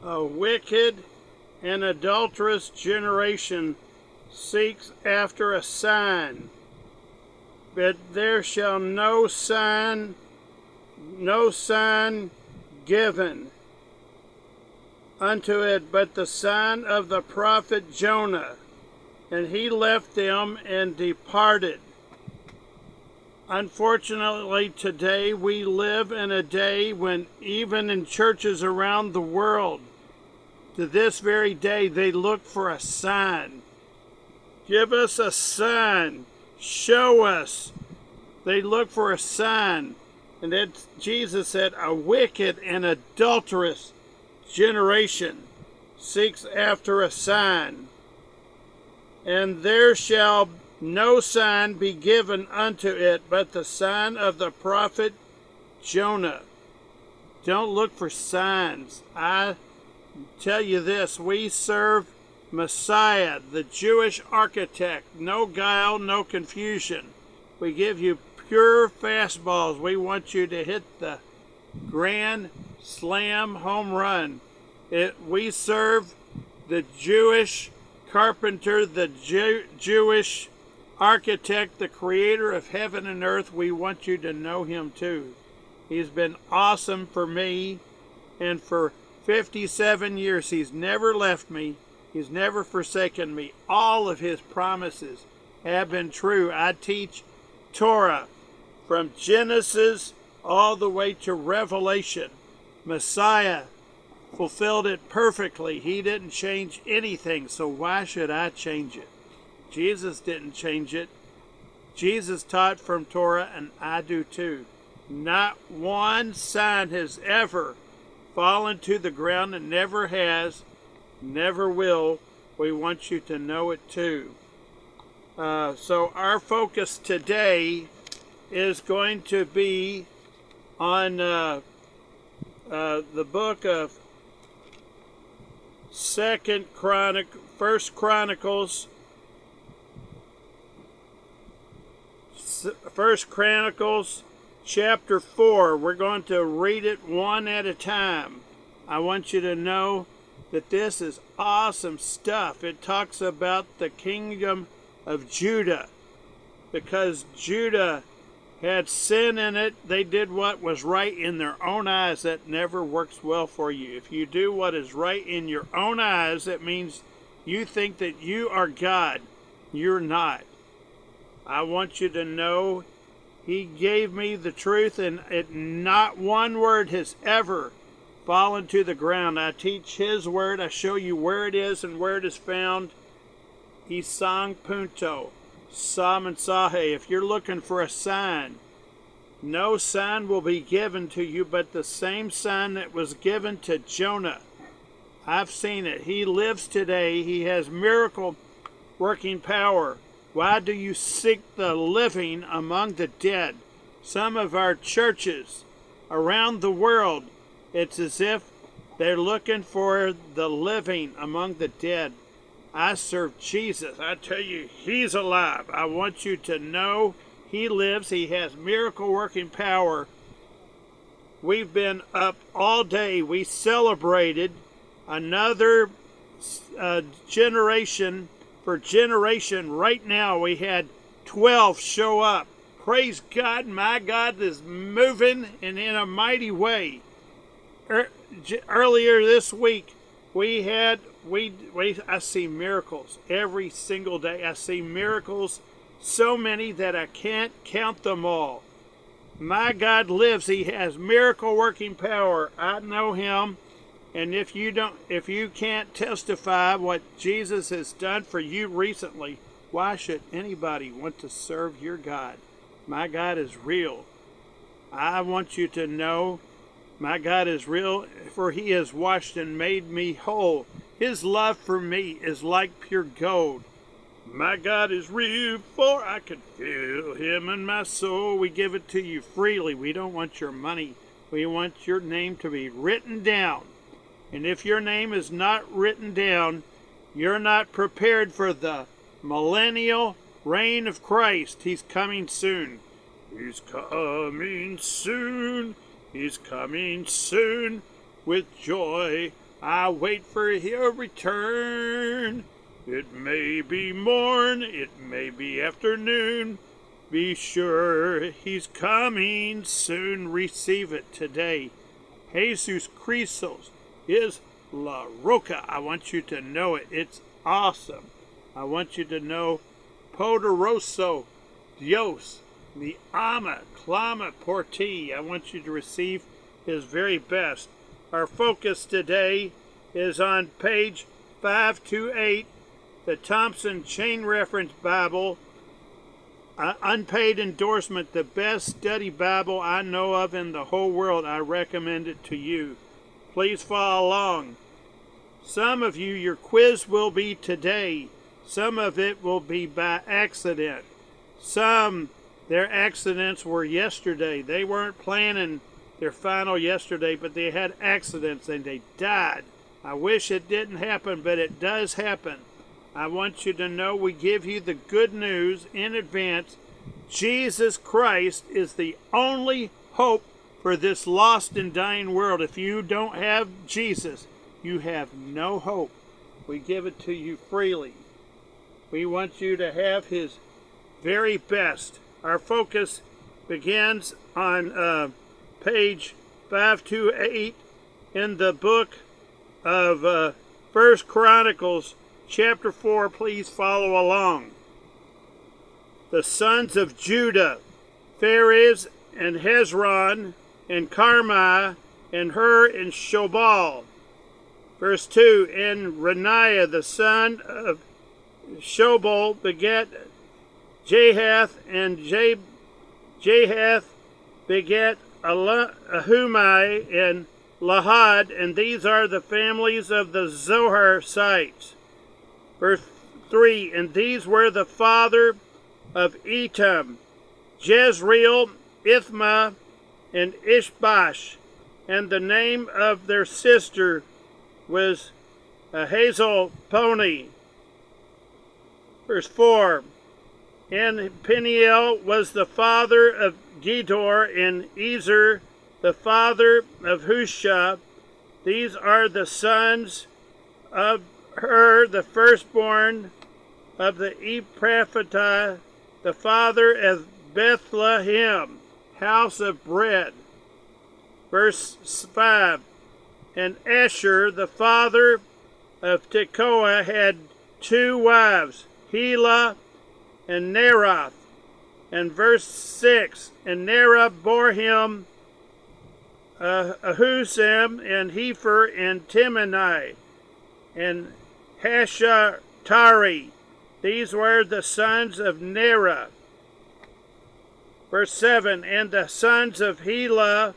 A wicked and adulterous generation seeks after a sign, but there shall no sign given unto it but the sign of the prophet Jonah. And he left them and departed. Unfortunately, today we live in a day when even in churches around the world, to this very day, they look for a sign. Give us a sign. Show us. They look for a sign. And then Jesus said, a wicked and adulterous generation seeks after a sign. And there shall no sign be given unto it but the sign of the prophet Jonah. Don't look for signs. I tell you this, we serve Messiah, the Jewish architect. No guile, no confusion. We give you pure fastballs. We want you to hit the grand slam home run. We serve the Jewish carpenter, the Jewish architect, the creator of heaven and earth. We want you to know him too. He's been awesome for me, and for 57 years he's never left me. He's never forsaken me. All of his promises have been true. I teach Torah from Genesis all the way to Revelation. Messiah fulfilled it perfectly. He didn't change anything, so why should I change it? Jesus didn't change it. Jesus taught from Torah, and I do too. Not one sign has ever fallen to the ground, and never has, never will. We want you to know it too. So our focus today is going to be on the book of First Chronicles, chapter 4. We're going to read it one at a time. I want you to know that this is awesome stuff. It talks about the kingdom of Judah. Because Judah had sin in it, they did what was right in their own eyes. That never works well for you. If you do what is right in your own eyes, that means you think that you are God. You're not. I want you to know he gave me the truth, and not one word has ever fallen to the ground. I teach his word. I show you where it is and where it is found. Isang punto. Sam and Sahe. If you're looking for a sign, no sign will be given to you but the same sign that was given to Jonah. I've seen it. He lives today. He has miracle working power. Why do you seek the living among the dead? Some of our churches around the world, it's as if they're looking for the living among the dead. I serve Jesus. I tell you, he's alive. I want you to know he lives. He has miracle working power. We've been up all day. We celebrated another generation for generation. Right now we had 12 show up. Praise God. My God is moving and in a mighty way. Earlier this week I see miracles every single day. I see miracles, so many that I can't count them all. My God lives. He has miracle working power. I know him. And if you can't testify what Jesus has done for you recently, why should anybody want to serve your God? My God is real. I want you to know my God is real, for he has washed and made me whole. His love for me is like pure gold. My God is real, for I can feel him in my soul. We give it to you freely. We don't want your money. We want your name to be written down. And if your name is not written down, you're not prepared for the millennial reign of Christ. He's coming soon. He's coming soon. He's coming soon with joy I wait for your return. It may be morn, it may be afternoon. Be sure he's coming soon. Receive it today. Jesus Christos is La Roca. I want you to know it. It's awesome. I want you to know Poderoso Dios, the ama, clama por ti. I want you to receive his very best. Our focus today is on page 528, the Thompson Chain Reference Bible, unpaid endorsement, the best study Bible I know of in the whole world. I recommend it to you. Please follow along. Some of you, your quiz will be today. Some of it will be by accident. Some, their accidents were yesterday. They weren't planning their final yesterday, but they had accidents and they died. I wish it didn't happen, but it does happen. I want you to know we give you the good news in advance. Jesus Christ is the only hope for this lost and dying world. If you don't have Jesus, you have no hope. We give it to you freely. We want you to have his very best. Our focus begins on page 528 in the book of 1 Chronicles chapter 4. Please follow along. The sons of Judah, Pharez and Hezron and Carmi and Hur and Shobal. Verse 2, and Reniah the son of Shobal begat Jahath, and Jahath begat Ahumai and Lahad, and these are the families of the Zoharites. Verse 3, and these were the father of Etam, Jezreel, Ithma, and Ishbash, and the name of their sister was Hazelponi. Verse 4, and Peniel was the father of Gedor, and Ezer the father of Hushah. These are the sons of Hur, the firstborn of the Ephrathah, the father of Bethlehem, house of bread. Verse 5, and Asher, the father of Tekoa, had two wives, Helah and Nerath. And verse 6, and Nerah bore him Ahuzim and Hefer and Timni and Hashatari. These were the sons of Nerah. Verse 7, and the sons of Helah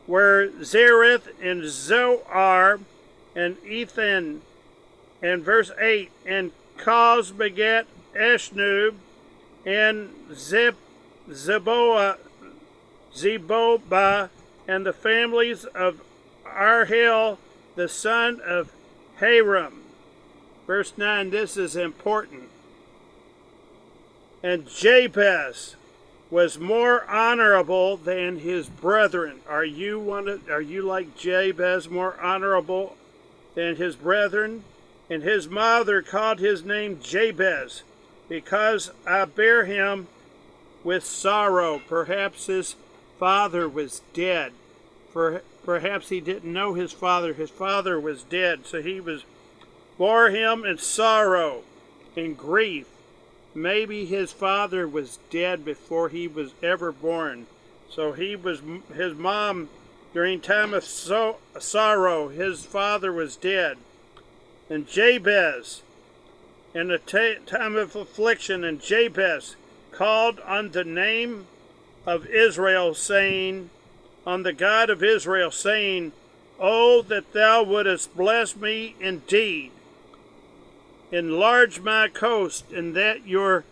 were Zereth and Zoar and Ethan. And verse 8, and Koz begat Eshnub and Zebobah, and the families of Arhel, the son of Haram. Verse 9, this is important. And Jabez was more honorable than his brethren. Are you like Jabez, more honorable than his brethren? And his mother called his name Jabez, because I bear him with sorrow. Perhaps his father was dead. Perhaps he didn't know his father. His father was dead, so he bore him in sorrow, in grief. Maybe his father was dead before he was ever born. So his mom, during time of sorrow, his father was dead. And Jabez, in a time of affliction, and Jabez called on the name of Israel, saying, on the God of Israel, saying, oh, that thou wouldest bless me indeed. Enlarge my coast, and that your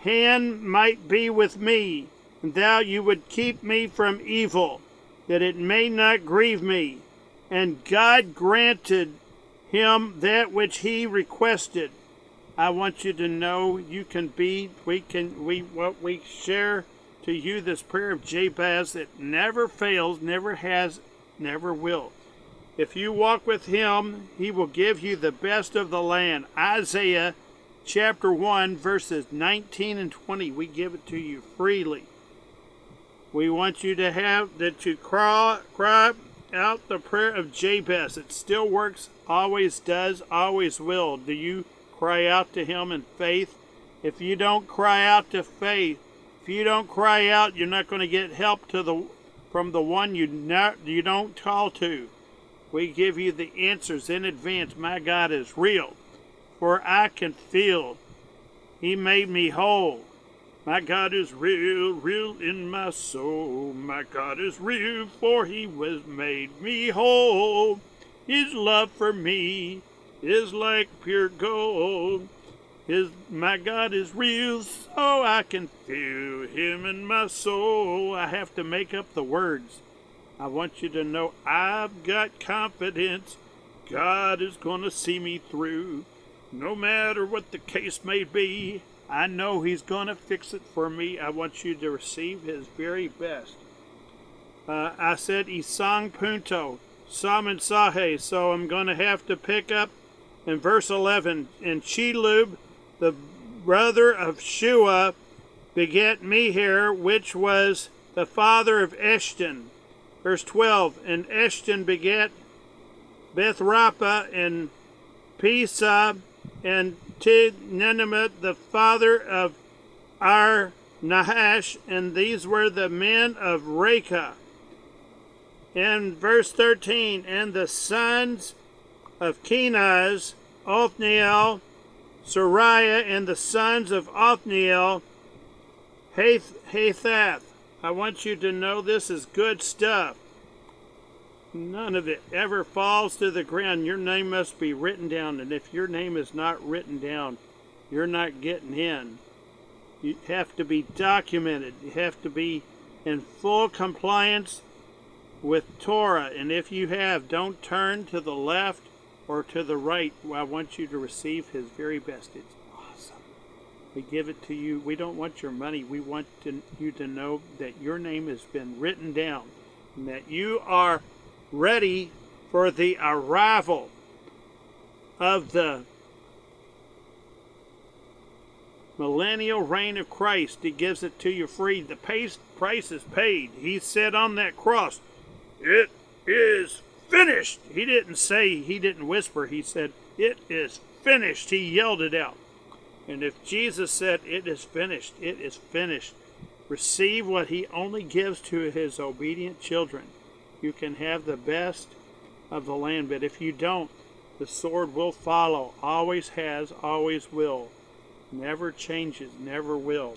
hand might be with me, and you would keep me from evil, that it may not grieve me. And God granted him that which he requested. I want you to know we share to you this prayer of Jabez that never fails, never has, never will. If you walk with him, he will give you the best of the land. Isaiah chapter 1, verses 19 and 20. We give it to you freely. We want you to have that you cry out the prayer of Jabez. It still works, always does, always will. Do you cry out to him in faith? If you don't cry out to faith, if you don't cry out, you're not going to get help from the one you don't call to. We give you the answers in advance. My God is real, for I can feel. He made me whole. My God is real, real in my soul. My God is real, for he was made me whole. His love for me is like pure gold. My God is real, so I can feel him in my soul. I have to make up the words. I want you to know I've got confidence. God is going to see me through. No matter what the case may be, I know he's going to fix it for me. I want you to receive his very best. I said Isang Punto, Saman Sahe, so I'm going to have to pick up in verse 11. And Chelub, the brother of Shua, begat Meher, which was the father of Eshton. Verse 12, and Eshton begat Bethrapha and Pisa and Tidninimah, the father of Nahash, and these were the men of Rekah. And verse 13, and the sons of Kenaz, Othniel, Sariah, and the sons of Othniel, Hathath. I want you to know this is good stuff. None of it ever falls to the ground. Your name must be written down, and if your name is not written down, you're not getting in. You have to be documented. You have to be in full compliance with Torah, and if you have, don't turn to the left or to the right. I want you to receive his very best. It's awesome. We give it to you. We don't want your money. We want you to know that your name has been written down and that you are ready for the arrival of the millennial reign of Christ. He gives it to you free. The price is paid. He said on that cross, it is finished. He didn't say, he didn't whisper. He said, it is finished. He yelled it out. And if Jesus said, it is finished, it is finished. Receive what he only gives to his obedient children. You can have the best of the land, but if you don't, the sword will follow. Always has, always will. Never changes, never will.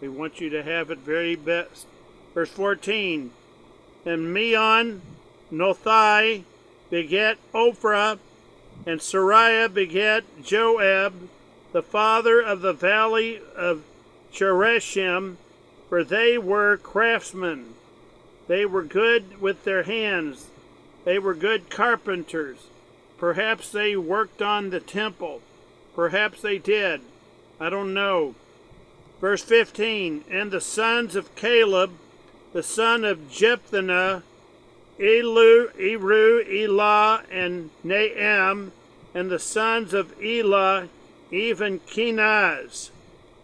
We want you to have it very best. Verse 14, and Meon, Nothai, begat Ophrah, and Sariah begat Joab, the father of the valley of Chereshim, for they were craftsmen. They were good with their hands. They were good carpenters. Perhaps they worked on the temple. Perhaps they did. I don't know. Verse 15, and the sons of Caleb, the son of Jephthah, Eru, Elah, and Naam, and the sons of Elah, even Kenaz.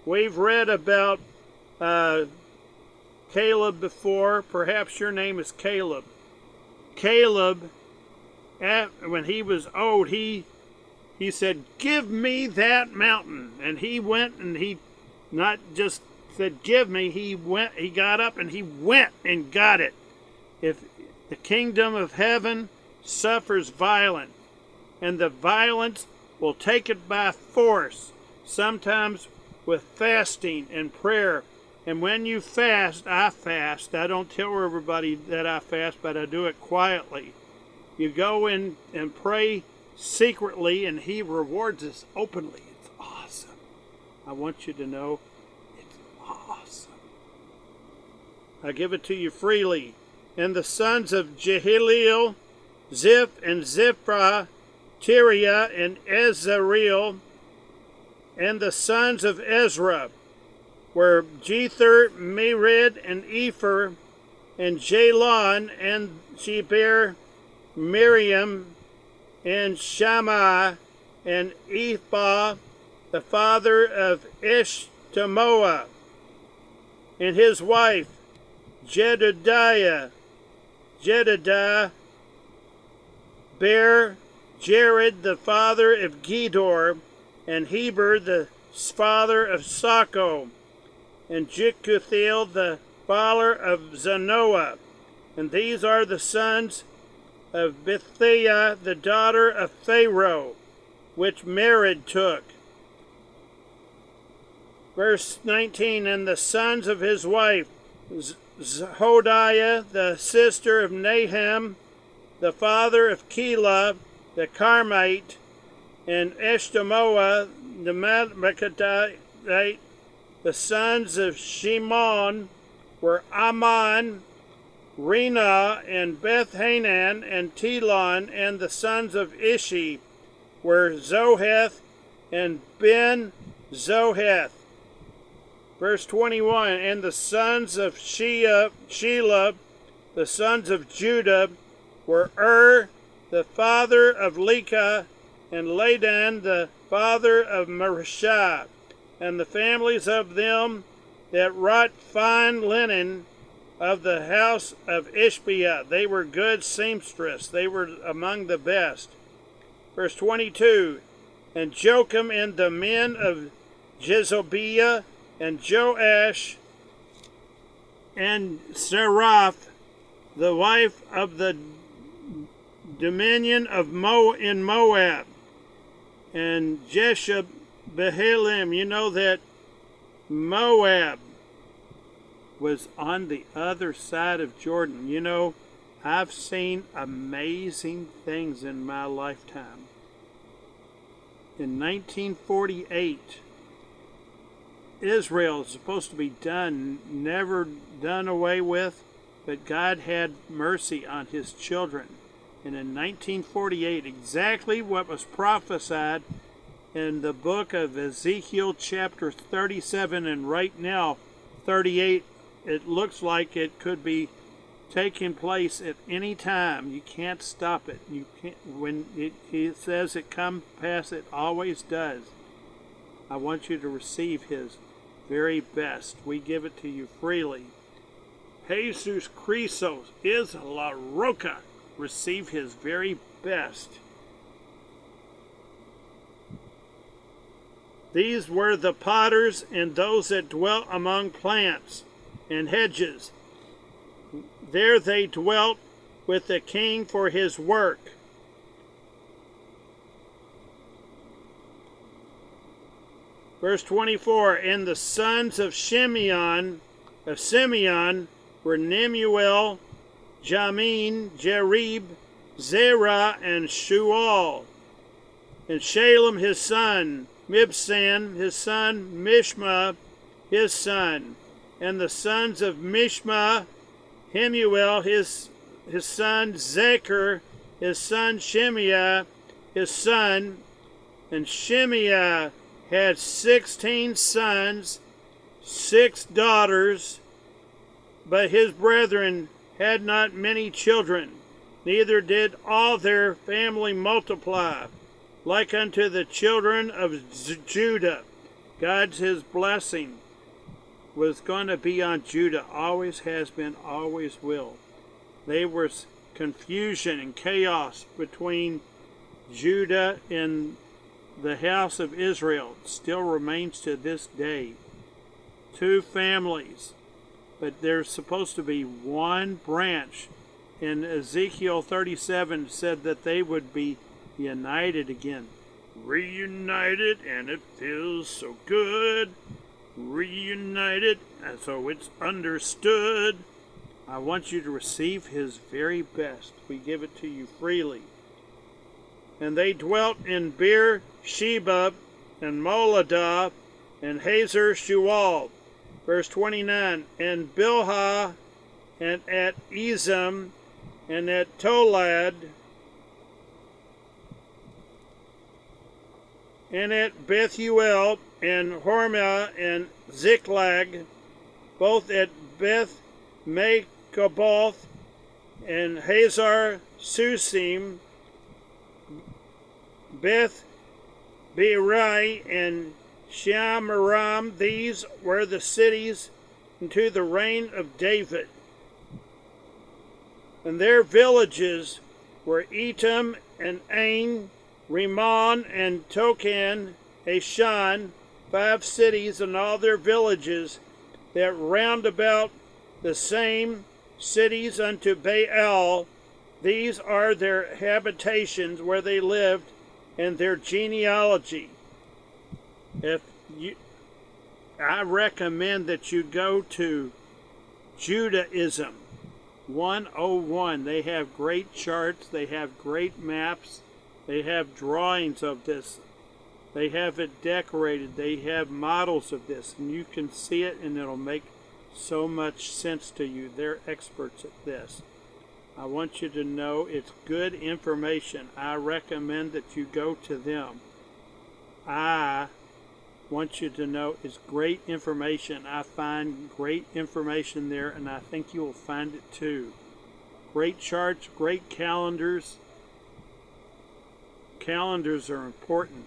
We've read about Caleb before. Perhaps your name is Caleb. Caleb, when he was old, he said, give me that mountain. And he went and he not just said, give me, he got up and he went and got it. If the kingdom of heaven suffers violence, and the violence will take it by force, sometimes with fasting and prayer. And when you fast, I fast. I don't tell everybody that I fast, but I do it quietly. You go in and pray secretly, and he rewards us openly. It's awesome. I want you to know it's awesome. I give it to you freely. And the sons of Jehaleel, Ziph and Ziphrah, Tiriah and Ezrael, and the sons of Ezra were Jether, Mered, and Epher, and Jalon, and she bare Miriam, and Shammah, and Ephah, the father of Eshtemoa, and his wife, Jedidiah bare Jared, the father of Gedor, and Heber, the father of Sako, and Jekuthiel, the father of Zanoah. And these are the sons of Bithiah, the daughter of Pharaoh, which Mered took. Verse 19, and the sons of his wife, Hodiah, the sister of Naham, the father of Keilah, the Carmite, and Eshtemoa, the Maacatite. The sons of Shimon were Ammon, Rena, and Beth-Hanan, and Telon, and the sons of Ishi were Zoheth and Ben-Zoheth. Verse 21, and the sons of Shelah, the sons of Judah, were the father of Lekah, and Ladan, the father of Mareshah, and the families of them that wrought fine linen of the house of Ishbiah. They were good seamstress. They were among the best. Verse 22, and Jocham and the men of Jezobeah, and Joash, and Seraph, the wife of the dominion of in Moab, and Jeshabehalim. You know that Moab was on the other side of Jordan. You know, I've seen amazing things in my lifetime. In 1948, Israel is supposed to be done, never done away with, but God had mercy on his children. And in 1948, exactly what was prophesied in the book of Ezekiel chapter 37, and right now 38, it looks like it could be taking place at any time. You can't stop it. You can't. When it says it come pass, it always does. I want you to receive his very best. We give it to you freely. Jesus Christos is La Roca. Receive his very best. These were the potters and those that dwelt among plants and hedges. There they dwelt with the king for his work. Verse 24, and the sons of Simeon were Nemuel, Jamin, Jerib, Zerah, and Shual. And Shalem his son, Mibsam his son, Mishma his son. And the sons of Mishma, Hemuel his son, Zechar his son, Shemaiah his son. And Shemaiah had 16 sons, 6 daughters, but his brethren had not many children, neither did all their family multiply, like unto the children of Judah. His blessing was going to be on Judah, always has been, always will. There was confusion and chaos between Judah and the house of Israel. It still remains to this day. 2 families. But there's supposed to be one branch. In Ezekiel 37 said that they would be united again. Reunited, and it feels so good. Reunited, and so it's understood. I want you to receive his very best. We give it to you freely. And they dwelt in Beer-sheba, and Moladah, and Hazar Shual. Verse 29, and Bilhah, and at Ezem, and at Tolad, and at Bethuel, and Hormah, and Ziklag, both at Beth Mechaboth, and Hazar Susim, Beth Berai, and Shamaram. These were the cities into the reign of David. And their villages were Etam and Ain, Rimmon and Token, Ashan, 5 cities and all their villages that round about the same cities unto Baal. These are their habitations where they lived and their genealogy. I recommend that you go to Judaism 101. They have great charts, they have great maps, they have drawings of this, they have it decorated, they have models of this, and you can see it and it'll make so much sense to you. They're experts at this. I want you to know it's good information. I recommend that you go to them. I want you to know it's great information. I find great information there, and I think you will find it too. Great charts, great calendars. Calendars are important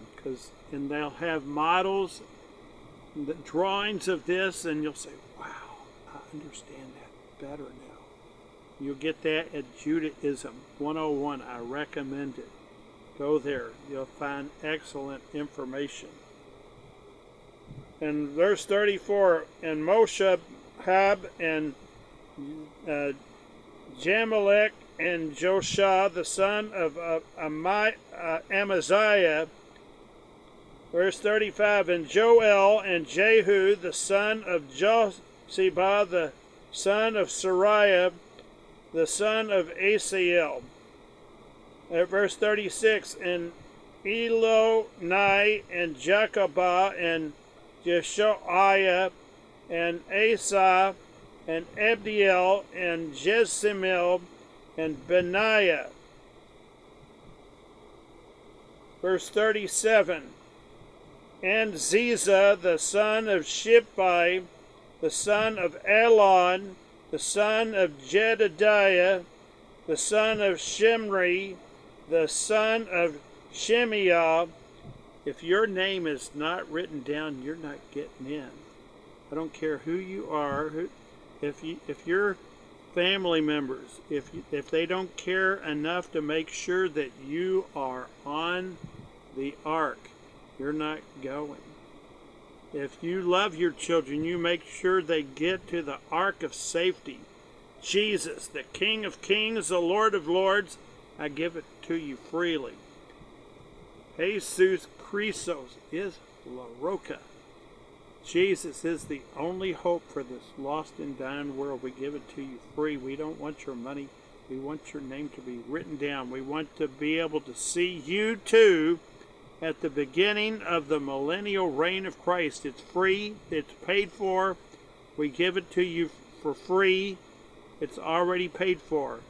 and they'll have models, the drawings of this, and you'll say, wow, I understand that better now. You'll get that at Judaism 101. I recommend it. Go there. You'll find excellent information. In verse 34, and Moshe, Hab, and Jamelech, and Joshua, the son of Amaziah. Verse 35, and Joel, and Jehu, the son of Josheba, the son of Sariah, the son of Asiel. At verse 36, and Elonai, and Jacobah, and Jeshoiah, and Asa, and Abdiel, and Jezimel, and Benaiah. Verse 37, and Ziza, the son of Shippai, the son of Elon, the son of Jedediah, the son of Shimri, the son of Shemiah. If your name is not written down, you're not getting in. I don't care who you are. If your family members, if they don't care enough to make sure that you are on the ark, you're not going. If you love your children, you make sure they get to the ark of safety. Jesus, the King of Kings, the Lord of Lords, I give it to you freely. Jesus Christos is La Roca. Jesus is the only hope for this lost and dying world. We give it to you free. We don't want your money. We want your name to be written down. We want to be able to see you too at the beginning of the millennial reign of Christ. It's free. It's paid for. We give it to you for free. It's already paid for.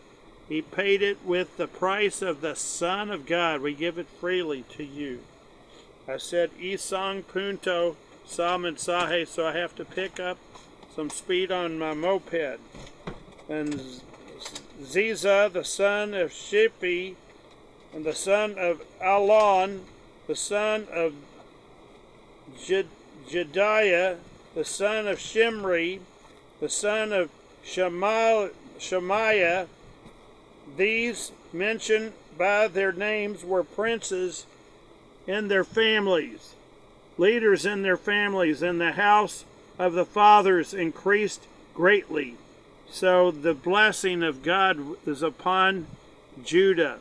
He paid it with the price of the Son of God. We give it freely to you. I said Isang Punto Sa Mensaje, so I have to pick up some speed on my moped. And Ziza, the son of Shippi, and the son of Alon, the son of Jediah, the son of Shimri, the son of Shemaiah. These mentioned by their names were princes in their families, leaders in their families, and the house of the fathers increased greatly. So the blessing of God is upon Judah.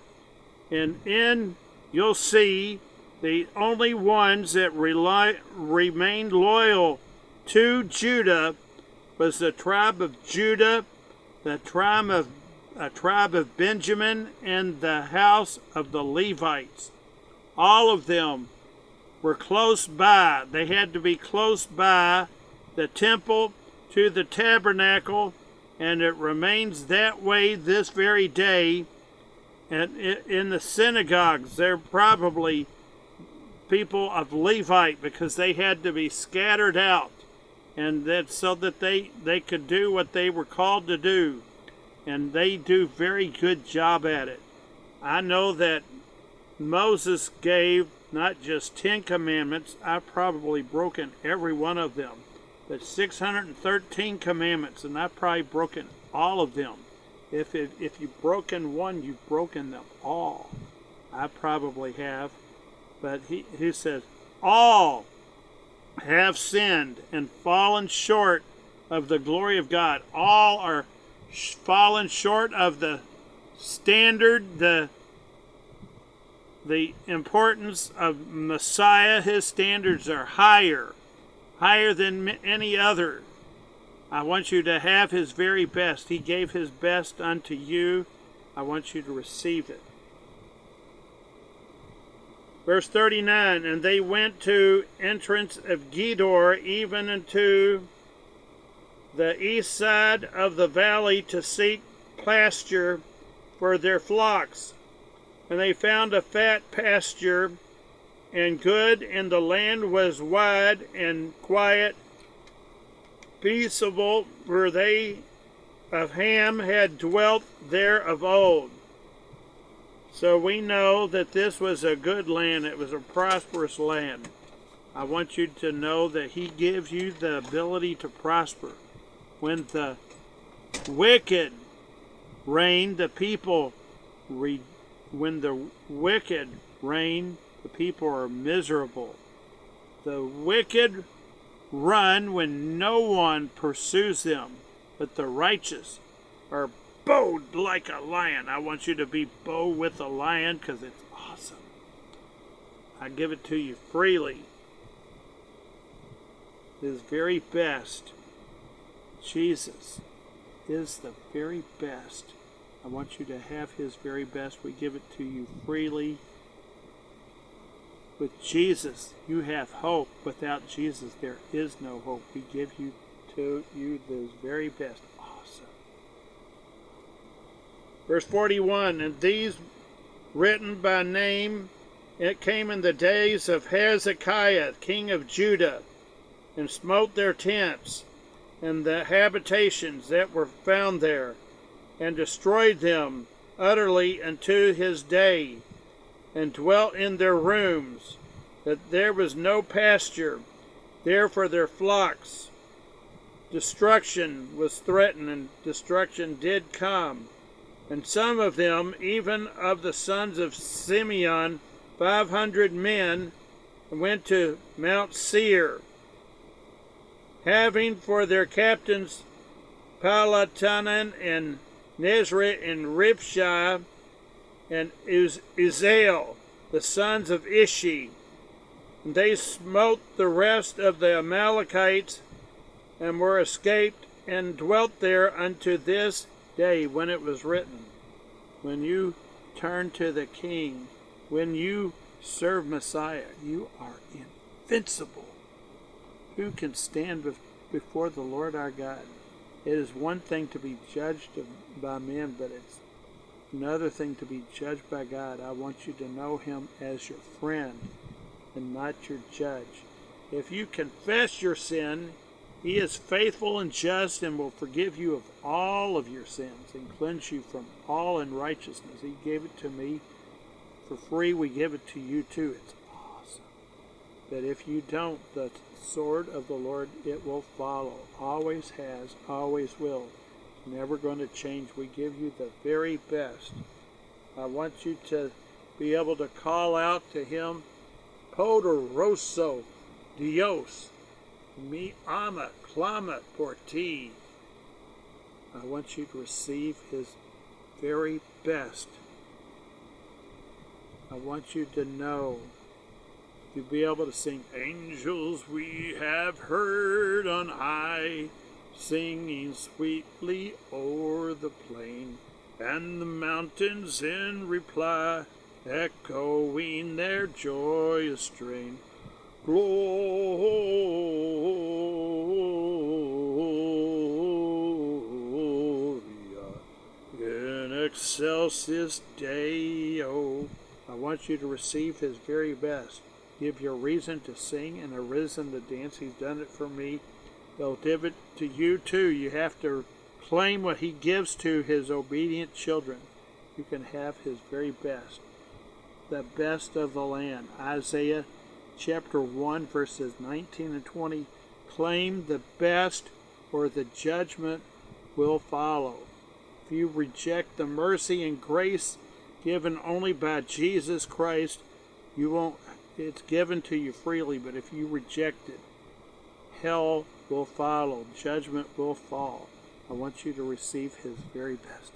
And you'll see the only ones that remained loyal to Judah was the tribe of Judah, the tribe of Benjamin, and the house of the Levites. All of them were close by. They had to be close by the temple to the tabernacle, and it remains that way this very day. And in the synagogues, they're probably people of Levite, because they had to be scattered out, and that's so that they could do what they were called to do. And they do very good job at it. I know that Moses gave not just 10 commandments, I've probably broken every one of them, but 613 commandments, and I've probably broken all of them. If you've broken one, you've broken them all. I probably have, but he says, all have sinned and fallen short of the glory of God. All are fallen short of the standard, the importance of Messiah. His standards are higher than any other. I want you to have his very best. He gave his best unto you. I want you to receive it. Verse 39, and they went to entrance of Gedor, even unto the east side of the valley, to seek pasture for their flocks. And they found a fat pasture and good, and the land was wide and quiet, peaceable, where they of Ham had dwelt there of old. So we know that this was a good land. It was a prosperous land. I want you to know that he gives you the ability to prosper. When the wicked reign, the people when the wicked reign, the people are miserable. The wicked run when no one pursues them, but the righteous are bold like a lion. I want you to be bold with a lion because it's awesome. I give it to you freely. His very best. Jesus is the very best. I want you to have his very best. We give it to you freely. With Jesus, you have hope. Without Jesus, there is no hope. We give you to you the very best. Awesome. Verse 41, and these written by name, it came in the days of Hezekiah, king of Judah, and smote their tents and the habitations that were found there, and destroyed them utterly unto his day, and dwelt in their rooms, that there was no pasture there for their flocks. Destruction was threatened, and destruction did come. And some of them, even of the sons of Simeon, 500 men, went to Mount Seir, having for their captains Palatanan and Nezri and Ribshah and Uziel, the sons of Ishi. And they smote the rest of the Amalekites, and were escaped, and dwelt there unto this day. When it was written, when you turn to the King, when you serve Messiah, you are invincible. Who can stand before the Lord our God? It is one thing to be judged by men, but it's another thing to be judged by God. I want you to know him as your friend and not your judge. If you confess your sin, he is faithful and just and will forgive you of all of your sins and cleanse you from all unrighteousness. He gave it to me for free. We give it to you too. It's awesome. But if you don't, the sword of the Lord, it will follow. Always has, always will. Never going to change. We give you the very best. I want you to be able to call out to him, Poderoso Dios, mi ama, clama por ti. I want you to receive his very best. I want you to know, to be able to sing, angels we have heard on high, singing sweetly o'er the plain, and the mountains in reply, echoing their joyous strain. Gloria in excelsis Deo. I want you to receive his very best. Give you a reason to sing and a reason to dance. He's done it for me. He'll give it to you too. You have to claim what he gives to his obedient children. you can have his very best, the best of the land. Isaiah chapter 1, verses 19 and 20. Claim the best, or the judgment will follow. If you reject the mercy and grace given only by Jesus Christ, you won't. It's given to you freely, but if you reject it, hell will follow. Judgment will fall. I want you to receive his very best.